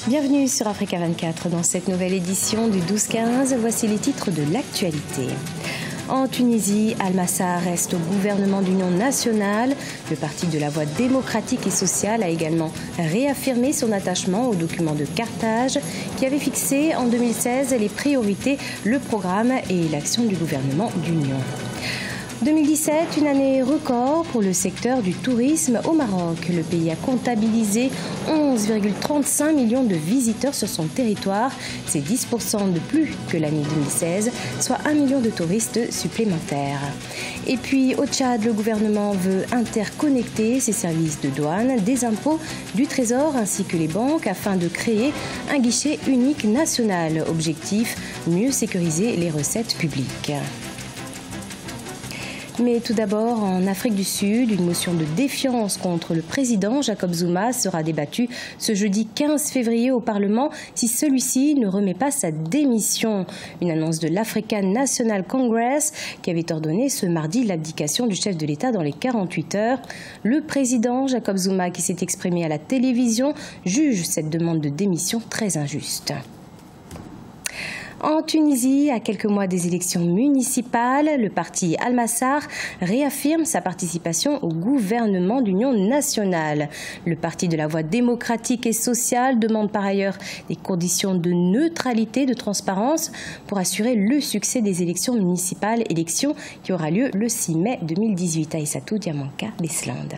Bienvenue sur Africa 24. Dans cette nouvelle édition du 12-15, voici les titres de l'actualité. En Tunisie, Al-Massar reste au gouvernement d'union nationale. Le parti de la voie démocratique et sociale a également réaffirmé son attachement au document de Carthage qui avait fixé en 2016 les priorités, le programme et l'action du gouvernement d'union. 2017, une année record pour le secteur du tourisme au Maroc. Le pays a comptabilisé 11,35 millions de visiteurs sur son territoire. C'est 10% de plus que l'année 2016, soit 1 million de touristes supplémentaires. Et puis au Tchad, le gouvernement veut interconnecter ses services de douane, des impôts, du Trésor ainsi que les banques afin de créer un guichet unique national. Objectif, mieux sécuriser les recettes publiques. Mais tout d'abord, en Afrique du Sud, une motion de défiance contre le président Jacob Zuma sera débattue ce jeudi 15 février au Parlement si celui-ci ne remet pas sa démission. Une annonce de l'African National Congress qui avait ordonné ce mardi l'abdication du chef de l'État dans les 48 heures. Le président Jacob Zuma, qui s'est exprimé à la télévision, juge cette demande de démission très injuste. En Tunisie, à quelques mois des élections municipales, le parti Al-Massar réaffirme sa participation au gouvernement d'union nationale. Le parti de la voie démocratique et sociale demande par ailleurs des conditions de neutralité, de transparence pour assurer le succès des élections municipales, élections qui aura lieu le 6 mai 2018 à Aïssatou Diamanka, Besland.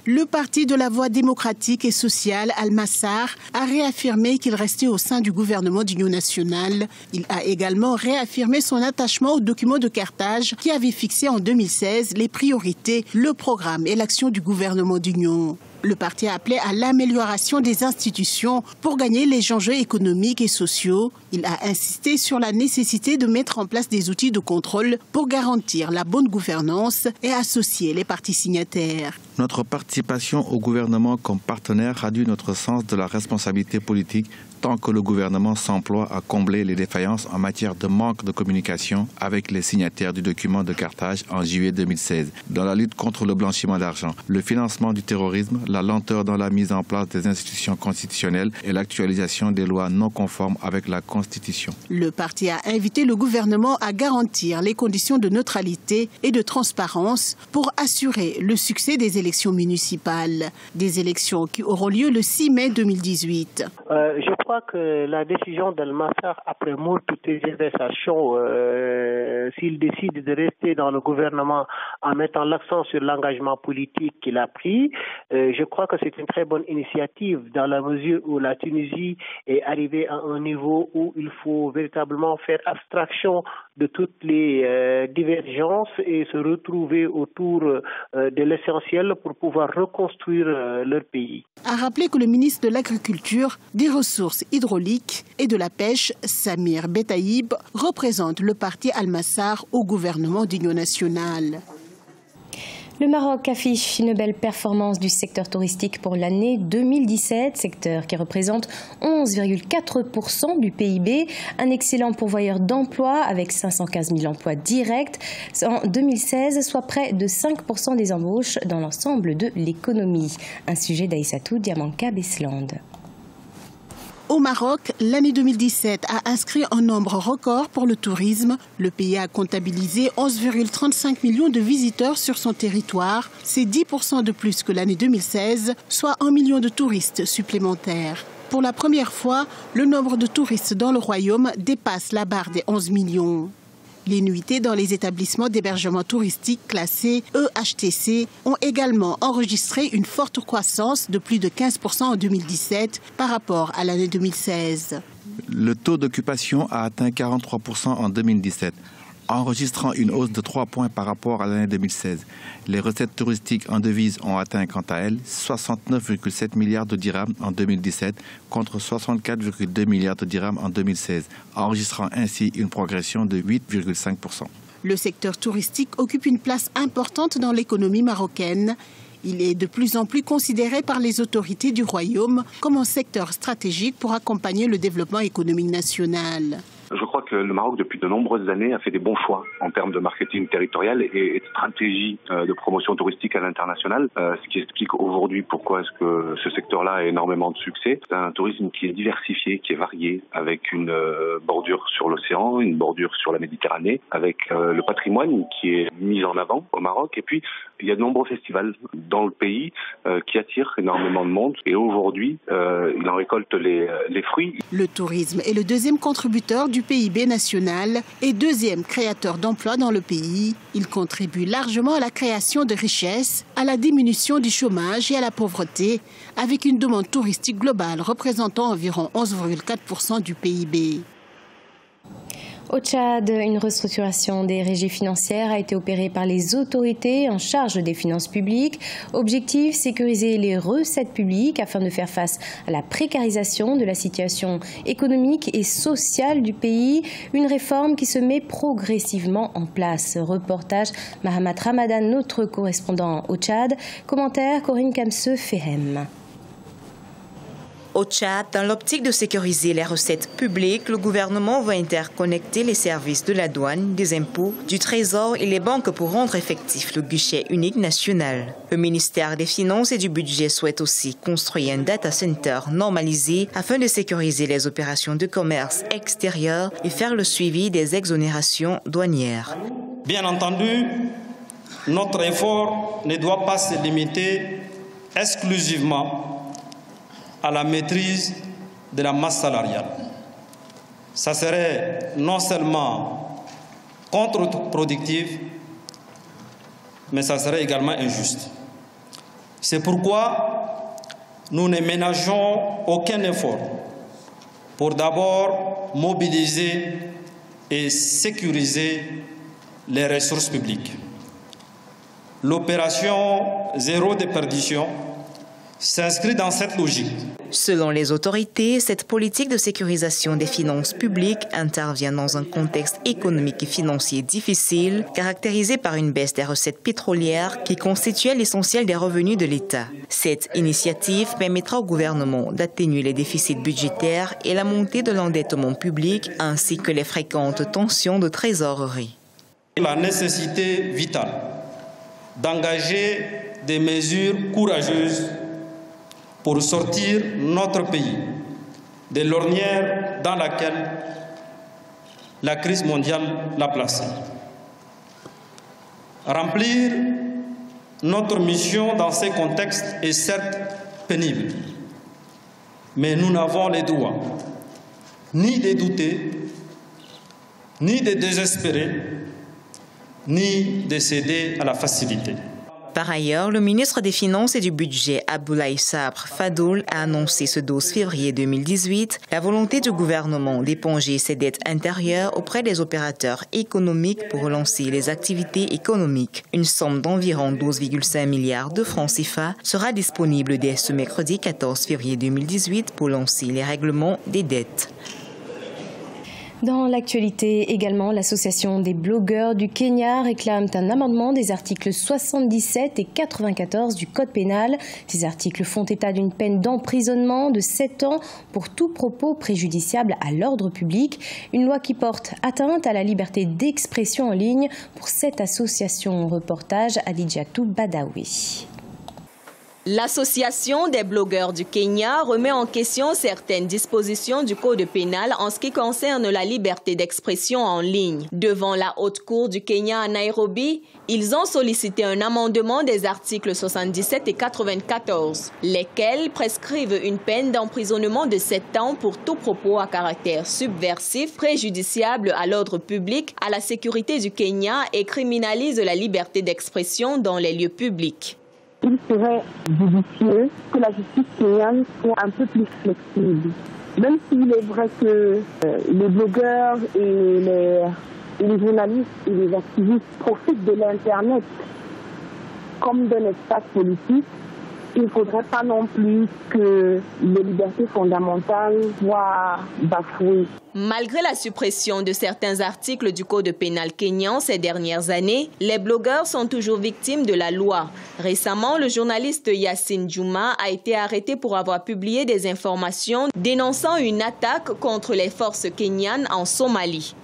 Le parti de la voie démocratique et sociale, Al-Massar, a réaffirmé qu'il restait au sein du gouvernement d'union nationale. Il a également réaffirmé son attachement au document de Carthage qui avait fixé en 2016 les priorités, le programme et l'action du gouvernement d'union. Le parti a appelé à l'amélioration des institutions pour gagner les enjeux économiques et sociaux. Il a insisté sur la nécessité de mettre en place des outils de contrôle pour garantir la bonne gouvernance et associer les partis signataires. Notre participation au gouvernement comme partenaire traduit notre sens de la responsabilité politique tant que le gouvernement s'emploie à combler les défaillances en matière de manque de communication avec les signataires du document de Carthage en juillet 2016, dans la lutte contre le blanchiment d'argent, le financement du terrorisme, la lenteur dans la mise en place des institutions constitutionnelles et l'actualisation des lois non conformes avec la Constitution. Le parti a invité le gouvernement à garantir les conditions de neutralité et de transparence pour assurer le succès des élections municipales, des élections qui auront lieu le 6 mai 2018. Je crois que la décision d'Al-Massar, après moult tergiversations, s'il décide de rester dans le gouvernement en mettant l'accent sur l'engagement politique qu'il a pris, je crois que c'est une très bonne initiative dans la mesure où la Tunisie est arrivée à un niveau où il faut véritablement faire abstraction de toutes les divergences et se retrouver autour de l'essentiel pour pouvoir reconstruire leur pays. A rappelé que le ministre de l'Agriculture, des Ressources hydrauliques et de la Pêche, Samir Betaïb, représente le parti Al-Massar au gouvernement d'union nationale. Le Maroc affiche une belle performance du secteur touristique pour l'année 2017, secteur qui représente 11,4% du PIB, un excellent pourvoyeur d'emplois avec 515 000 emplois directs en 2016, soit près de 5% des embauches dans l'ensemble de l'économie. Un sujet d'Aïssatou Diamanka, Besland. Au Maroc, l'année 2017 a inscrit un nombre record pour le tourisme. Le pays a comptabilisé 11,35 millions de visiteurs sur son territoire. C'est 10% de plus que l'année 2016, soit 1 million de touristes supplémentaires. Pour la première fois, le nombre de touristes dans le royaume dépasse la barre des 11 millions. Les nuitées dans les établissements d'hébergement touristique classés EHTC ont également enregistré une forte croissance de plus de 15% en 2017 par rapport à l'année 2016. Le taux d'occupation a atteint 43% en 2017, enregistrant une hausse de 3 points par rapport à l'année 2016. Les recettes touristiques en devises ont atteint quant à elles 69,7 milliards de dirhams en 2017 contre 64,2 milliards de dirhams en 2016, enregistrant ainsi une progression de 8,5%. Le secteur touristique occupe une place importante dans l'économie marocaine. Il est de plus en plus considéré par les autorités du royaume comme un secteur stratégique pour accompagner le développement économique national. Je crois le Maroc, depuis de nombreuses années, a fait des bons choix en termes de marketing territorial et de stratégie de promotion touristique à l'international, ce qui explique aujourd'hui pourquoi est-ce que ce secteur-là a énormément de succès. C'est un tourisme qui est diversifié, qui est varié, avec une bordure sur l'océan, une bordure sur la Méditerranée, avec le patrimoine qui est mis en avant au Maroc. Et puis, il y a de nombreux festivals dans le pays qui attirent énormément de monde. Et aujourd'hui, il en récolte les fruits. Le tourisme est le deuxième contributeur du PIB national et deuxième créateur d'emplois dans le pays. Il contribue largement à la création de richesses, à la diminution du chômage et à la pauvreté, avec une demande touristique globale représentant environ 11,4% du PIB. Au Tchad, une restructuration des régies financières a été opérée par les autorités en charge des finances publiques. Objectif, sécuriser les recettes publiques afin de faire face à la précarisation de la situation économique et sociale du pays. Une réforme qui se met progressivement en place. Reportage Mahamat Ramadan, notre correspondant au Tchad. Commentaire Corinne Kamse-Fehem. Au Tchad, dans l'optique de sécuriser les recettes publiques, le gouvernement va interconnecter les services de la douane, des impôts, du Trésor et les banques pour rendre effectif le guichet unique national. Le ministère des Finances et du Budget souhaite aussi construire un data center normalisé afin de sécuriser les opérations de commerce extérieur et faire le suivi des exonérations douanières. Bien entendu, notre effort ne doit pas se limiter exclusivement à la maîtrise de la masse salariale. Ça serait non seulement contre-productif, mais ça serait également injuste. C'est pourquoi nous ne ménageons aucun effort pour d'abord mobiliser et sécuriser les ressources publiques. L'opération Zéro déperdition s'inscrit dans cette logique. Selon les autorités, cette politique de sécurisation des finances publiques intervient dans un contexte économique et financier difficile, caractérisé par une baisse des recettes pétrolières qui constituait l'essentiel des revenus de l'État. Cette initiative permettra au gouvernement d'atténuer les déficits budgétaires et la montée de l'endettement public, ainsi que les fréquentes tensions de trésorerie. La nécessité vitale d'engager des mesures courageuses pour sortir notre pays de l'ornière dans laquelle la crise mondiale l'a placé. Remplir notre mission dans ces contextes est certes pénible, mais nous n'avons le droit ni de douter, ni de désespérer, ni de céder à la facilité. Par ailleurs, le ministre des Finances et du Budget, Abdoulaye Sabre Fadoul, a annoncé ce 12 février 2018 la volonté du gouvernement d'éponger ses dettes intérieures auprès des opérateurs économiques pour relancer les activités économiques. Une somme d'environ 12,5 milliards de francs CFA sera disponible dès ce mercredi 14 février 2018 pour lancer les règlements des dettes. Dans l'actualité également, l'association des blogueurs du Kenya réclame un amendement des articles 77 et 94 du Code pénal. Ces articles font état d'une peine d'emprisonnement de 7 ans pour tout propos préjudiciable à l'ordre public. Une loi qui porte atteinte à la liberté d'expression en ligne pour cette association. Reportage Adidjatou Badawi. L'association des blogueurs du Kenya remet en question certaines dispositions du Code pénal en ce qui concerne la liberté d'expression en ligne. Devant la Haute Cour du Kenya à Nairobi, ils ont sollicité un amendement des articles 77 et 94, lesquels prescrivent une peine d'emprisonnement de 7 ans pour tout propos à caractère subversif, préjudiciable à l'ordre public, à la sécurité du Kenya et criminalisent la liberté d'expression dans les lieux publics. Il serait judicieux que la justice kenyane soit un peu plus flexible. Même s'il est vrai que les blogueurs et les journalistes et les activistes profitent de l'Internet comme d'un espace politique, il ne faudrait pas non plus que les libertés fondamentales soient bafouées. Malgré la suppression de certains articles du Code pénal kényan ces dernières années, les blogueurs sont toujours victimes de la loi. Récemment, le journaliste Yassine Djouma a été arrêté pour avoir publié des informations dénonçant une attaque contre les forces kenyanes en Somalie.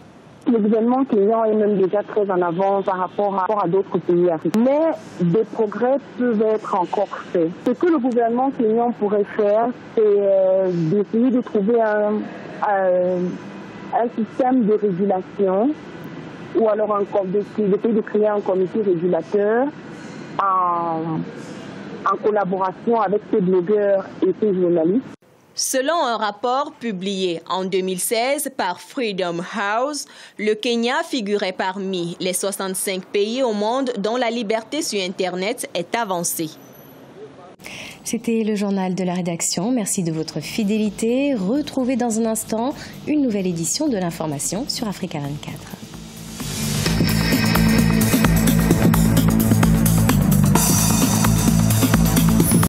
Le gouvernement kenyan est même déjà très en avant par rapport à d'autres pays africains. Mais des progrès peuvent être encore faits. Ce que le gouvernement kenyan pourrait faire, c'est d'essayer de trouver un système de régulation ou alors d'essayer de créer un comité régulateur en collaboration avec ces blogueurs et ces journalistes. Selon un rapport publié en 2016 par Freedom House, le Kenya figurait parmi les 65 pays au monde dont la liberté sur Internet est avancée. C'était le journal de la rédaction. Merci de votre fidélité. Retrouvez dans un instant une nouvelle édition de l'information sur Africa 24.